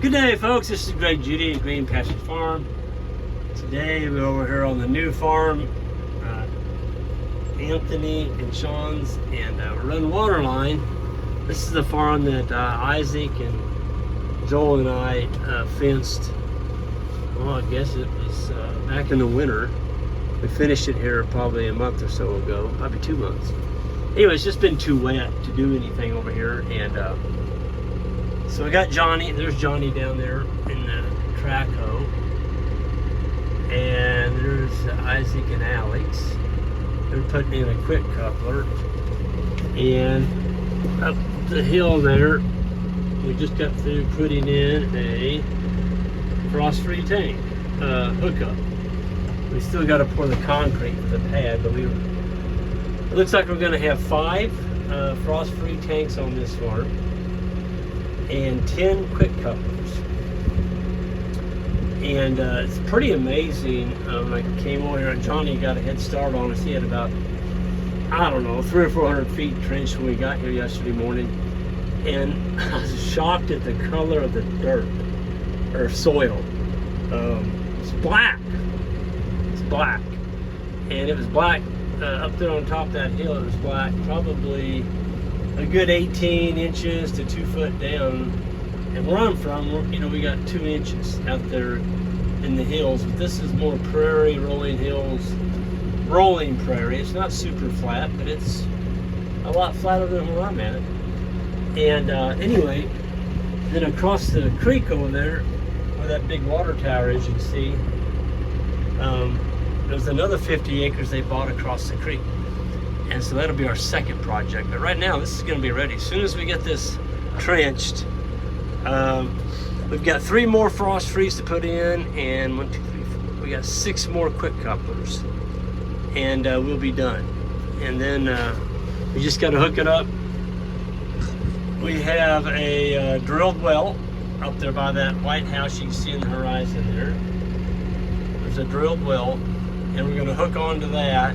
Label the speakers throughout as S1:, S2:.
S1: Good day, folks. This is Greg Judy at Green Pasture Farm. Today we're over here on the new farm, Anthony and Sean's, and we're running water line. This is the farm that Isaac and Joel and I fenced. Well, I guess it was back in the winter. We finished it here probably a month or so ago, probably 2 months. Anyway, it's just been too wet to do anything over here, and so we got Johnny. There's Johnny down there in the track hoe. And there's Isaac and Alex. They're putting in a quick coupler. And up the hill there, we just got through putting in a frost-free tank hookup. We still got to pour the concrete for the pad, but it looks like we're going to have 5 frost-free tanks on this farm and 10 quick couplers. And it's pretty amazing. When I came over here, Johnny got a head start on us. He had about, I don't know, 300 or 400 feet trenched when we got here yesterday morning. And I was shocked at the color of the dirt, or soil. It's black. It's black. And it was black up there on top of that hill. It was black, probably a good 18 inches to 2 foot down. And where I'm from, we got 2 inches out there in the hills. But this is more prairie, rolling hills, rolling prairie. It's not super flat, but it's a lot flatter than where I'm at. And anyway, then across the creek over there, where that big water tower is, you can see, there's another 50 acres they bought across the creek. And so that'll be our second project. But right now, this is going to be ready. As soon as we get this trenched, we've got 3 more frost frees to put in, and 1, 2, 3, 4. We got 6 more quick couplers, and we'll be done. And then we just got to hook it up. We have a drilled well up there by that white house you can see in the horizon there. There's a drilled well, and we're going to hook onto that.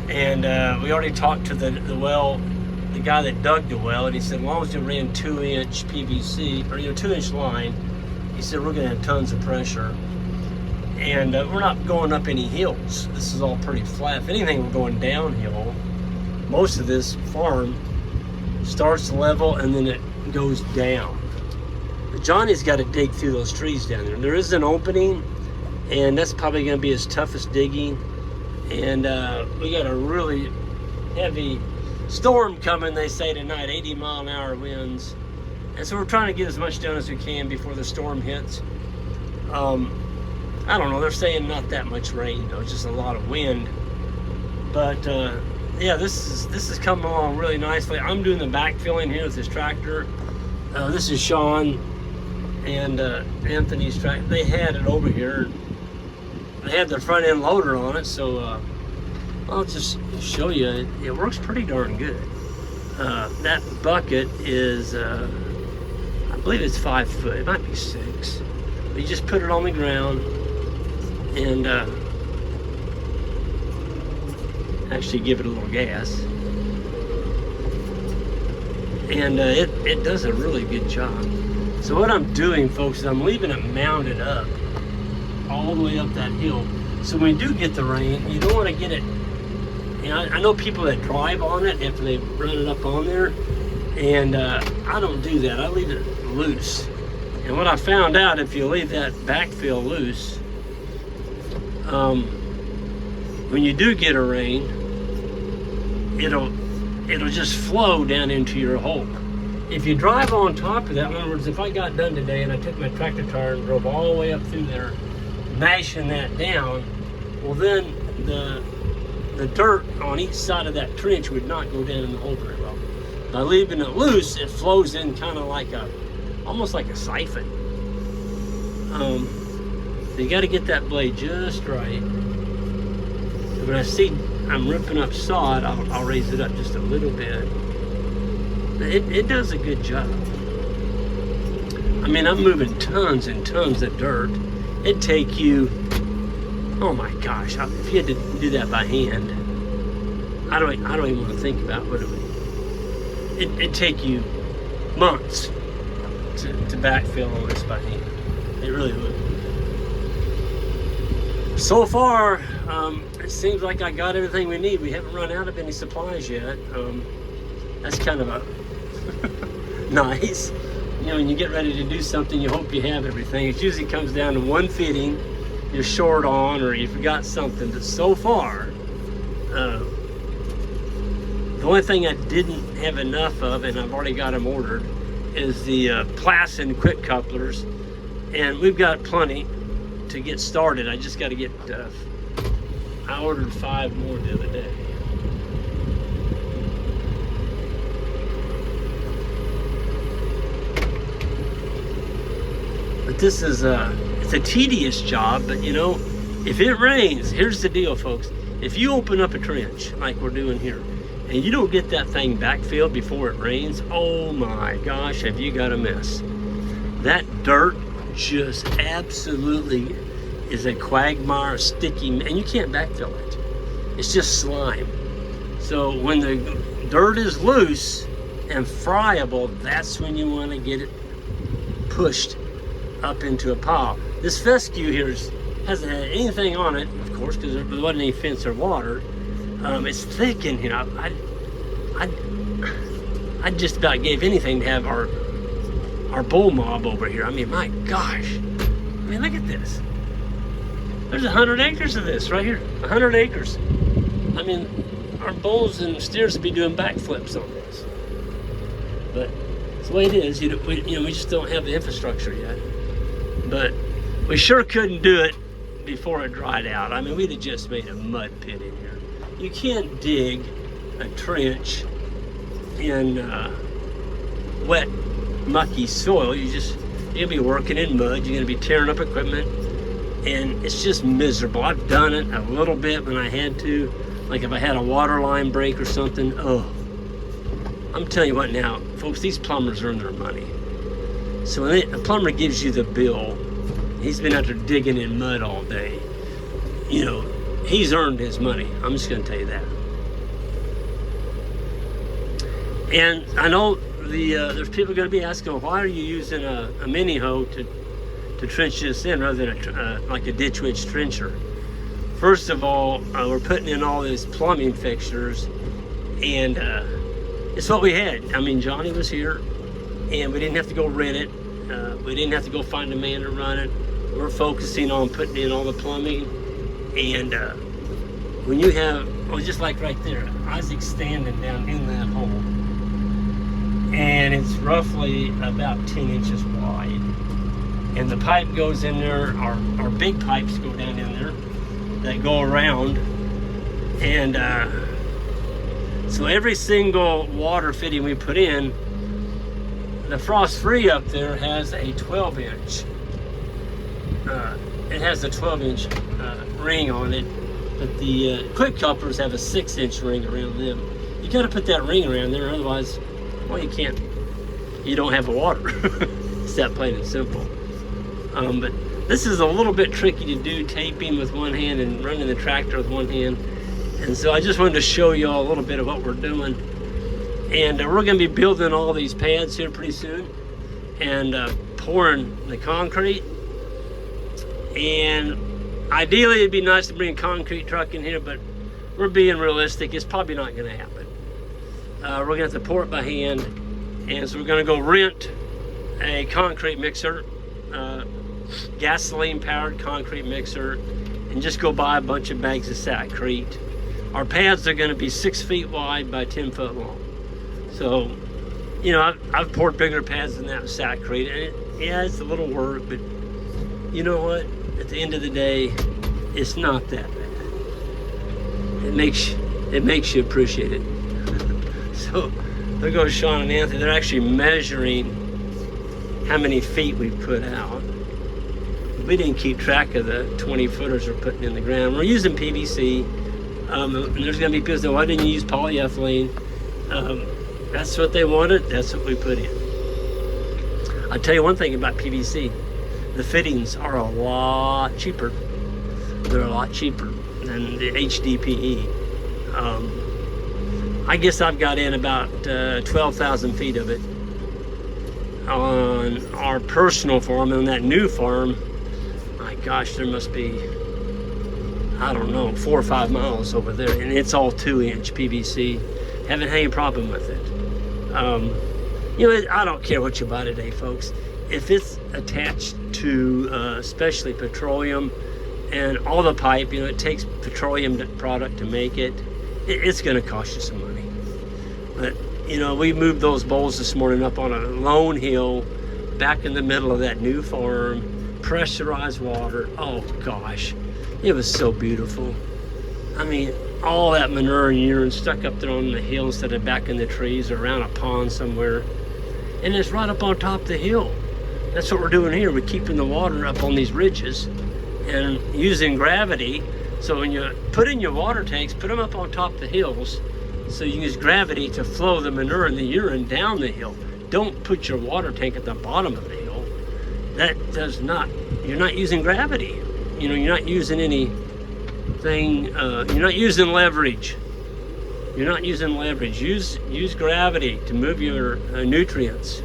S1: And we already talked to the well, the guy that dug the well, and he said, as long as you ran 2-inch PVC, or 2-inch line, he said, we're going to have tons of pressure. And we're not going up any hills. This is all pretty flat. If anything, we're going downhill. Most of this farm starts level and then it goes down. But Johnny's got to dig through those trees down there. There is an opening, and that's probably going to be his toughest digging. And we got a really heavy storm coming, they say, tonight, 80-mile-an-hour winds. And so we're trying to get as much done as we can before the storm hits. I don't know, they're saying not that much rain, though, just a lot of wind. But yeah, this is coming along really nicely. I'm doing the backfilling here with this tractor. This is Sean and Anthony's tractor. They had it over here. They had their front end loader on it, so I'll just show you. It works pretty darn good. That bucket is, I believe it's 5 foot. It might be 6. But you just put it on the ground and actually give it a little gas. And it does a really good job. So what I'm doing, folks, is I'm leaving it mounted up all the way up that hill. So when you do get the rain, you don't want to get it. I know people that drive on it after they run it up on there, and I don't do that. I leave it loose. And what I found out, if you leave that backfill loose, when you do get a rain, it'll just flow down into your hole. If you drive on top of that, in other words, if I got done today and I took my tractor tire and drove all the way up through there, mashing that down, well then the dirt on each side of that trench would not go down in the hole very well. By leaving it loose, it flows in kind of like almost like a siphon. So you got to get that blade just right. So when I see I'm ripping up sod, I'll raise it up just a little bit. It does a good job. I mean, I'm moving tons and tons of dirt. It'd take you, oh my gosh, if you had to do that by hand, I don't even want to think about what it would. It'd take you months to backfill all this by hand. It really would. So far, it seems like I got everything we need. We haven't run out of any supplies yet. That's kind of a nice. You know, when you get ready to do something, you hope you have everything. It usually comes down to one fitting you're short on, or you forgot something. But so far, the only thing I didn't have enough of, and I've already got them ordered, is the Plasson quick couplers, and we've got plenty to get started. I just got to get. I ordered 5 more the other day. But this is it's a tedious job, but you know, if it rains, here's the deal, folks. If you open up a trench like we're doing here, and you don't get that thing backfilled before it rains, oh my gosh, have you got a mess. That dirt just absolutely is a quagmire, sticky, and you can't backfill it. It's just slime. So when the dirt is loose and friable, that's when you want to get it pushed up into a pile. This fescue here hasn't had anything on it, of course, because there wasn't any fence or water. It's thick in here. I just about gave anything to have our bull mob over here. I mean, my gosh. I mean, look at this. There's 100 acres of this right here. 100 acres. I mean, our bulls and steers would be doing backflips on this. But it's the way it is. We just don't have the infrastructure yet. But we sure couldn't do it before it dried out. I mean, we'd have just made a mud pit in here. You can't dig a trench in wet, mucky soil. You'll be working in mud. You're gonna be tearing up equipment, and it's just miserable. I've done it a little bit when I had to, like if I had a water line break or something. Oh, I'm telling you what now, folks, these plumbers earn their money. So when a plumber gives you the bill, he's been out there digging in mud all day. You know, he's earned his money. I'm just going to tell you that. And I know there's people going to be asking, well, why are you using a mini hoe to trench this in rather than like a ditch witch trencher? First of all, we're putting in all these plumbing fixtures, and it's what we had. I mean, Johnny was here, and we didn't have to go rent it. We didn't have to go find a man to run it. We're focusing on putting in all the plumbing. And when you have, just like right there, Isaac's standing down in that hole. And it's roughly about 10 inches wide. And the pipe goes in there, our big pipes go down in there that go around. And so every single water fitting we put in, the frost free up there has a 12-inch. It has a 12-inch ring on it, but the quick couplers have a 6-inch ring around them. You got to put that ring around there, otherwise, well, you can't. You don't have the water. It's that plain and simple. But this is a little bit tricky to do, taping with one hand and running the tractor with one hand. And so I just wanted to show you all a little bit of what we're doing. And we're going to be building all these pads here pretty soon and pouring the concrete. And ideally it'd be nice to bring a concrete truck in here, but we're being realistic. It's probably not going to happen. We're going to have to pour it by hand. And so we're going to go rent a concrete mixer, gasoline powered concrete mixer, and just go buy a bunch of bags of Sackcrete. Our pads are going to be 6 feet wide by 10 foot long. So, you know, I've poured bigger pads than that with Sackcrete, and it's a little work, but you know what? At the end of the day, it's not that bad. It makes you appreciate it. So there goes Sean and Anthony. They're actually measuring how many feet we've put out. We didn't keep track of the 20 footers we're putting in the ground. We're using PVC. And there's going to be people that, why didn't you use polyethylene? That's what they wanted. That's what we put in. I'll tell you one thing about PVC. The fittings are a lot cheaper. They're a lot cheaper than the HDPE. I guess I've got in about 12,000 feet of it. on our personal farm. And on that new farm, my gosh, there must be, I don't know, 4 or 5 miles over there, and it's all 2-inch PVC. Haven't had any problem with it. You know, I don't care what you buy today, folks. If it's attached to especially petroleum and all the pipe, you know, it takes petroleum product to make it, it's going to cost you some money. But, you know, we moved those bowls this morning up on a lone hill back in the middle of that new farm, pressurized water. Oh gosh, it was so beautiful. I mean, all that manure and urine stuck up there on the hill instead of back in the trees or around a pond somewhere. And it's right up on top of the hill. That's what we're doing here. We're keeping the water up on these ridges and using gravity. So when you put in your water tanks, put them up on top of the hills so you use gravity to flow the manure and the urine down the hill. Don't put your water tank at the bottom of the hill. That does not, you're not using gravity. You know, you're not using anything, you're not using leverage. You're not using leverage. Use gravity to move your nutrients.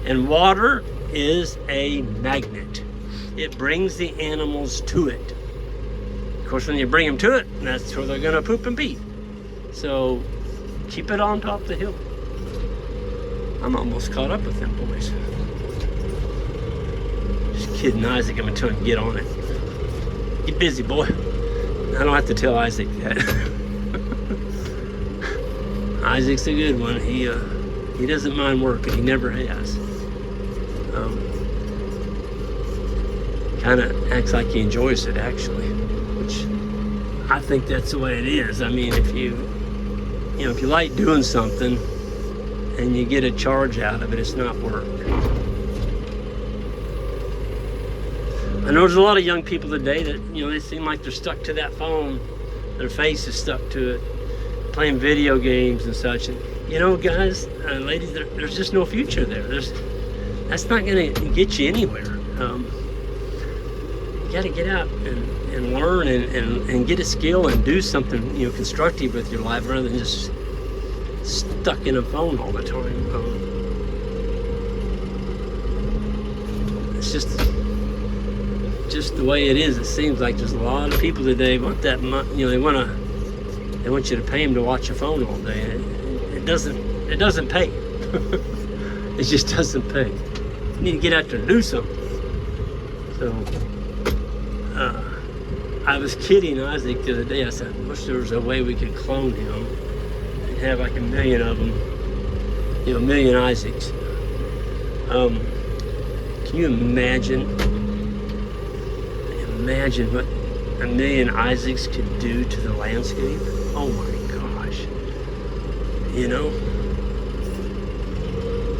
S1: And water is a magnet. It brings the animals to it. Of course, when you bring them to it, that's where they're gonna poop and pee. So keep it on top of the hill. I'm almost caught up with them boys. Just kidding Isaac, I'm gonna tell him get on it. Get busy, boy. I don't have to tell Isaac that. Isaac's a good one. He doesn't mind working. He never has. Kind of acts like he enjoys it, actually, which I think that's the way it is. I mean, if you like doing something and you get a charge out of it, it's not work. I know there's a lot of young people today that, you know, they seem like they're stuck to that phone. Their face is stuck to it, playing video games and such. And, you know, guys, ladies, there's just no future there. That's not going to get you anywhere. You got to get out and learn and get a skill and do something, you know, constructive with your life rather than just stuck in a phone all the time. It's just the way it is. It seems like there's a lot of people today want that, you know, they want you to pay them to watch your phone all day. It doesn't pay. It just doesn't pay. You need to get out there and do something. So I was kidding Isaac the other day. I said, I wish there was a way we could clone him and have like 1 million of them, you know, 1 million Isaacs. Can you imagine what 1 million Isaacs could do to the landscape? Oh my gosh. You know?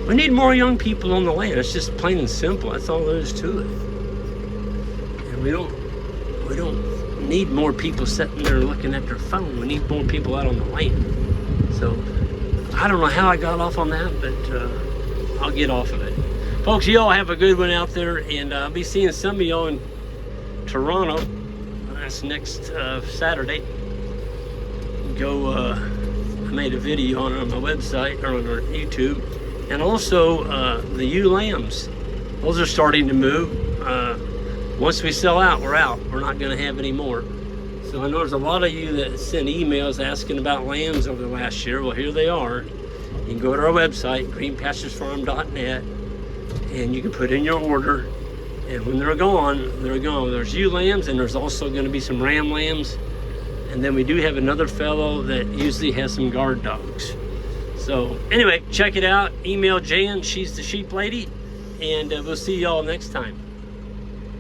S1: We need more young people on the land. It's just plain and simple. That's all there is to it. And we don't need more people sitting there looking at their phone. We need more people out on the land. So I don't know how I got off on that, but I'll get off of it. Folks, you all have a good one out there, and I'll be seeing some of y'all in Toronto. That's next Saturday. I made a video on it on my website, or on our YouTube. And also the ewe lambs. Those are starting to move. Once we sell out, we're out. We're not going to have any more. So I know there's a lot of you that sent emails asking about lambs over the last year. Well, here they are. You can go to our website, greenpasturesfarm.net, and you can put in your order. And when they're gone, they're gone. There's ewe lambs, and there's also going to be some ram lambs. And then we do have another fellow that usually has some guard dogs. So anyway, check it out. Email Jan, she's the sheep lady. And we'll see y'all next time.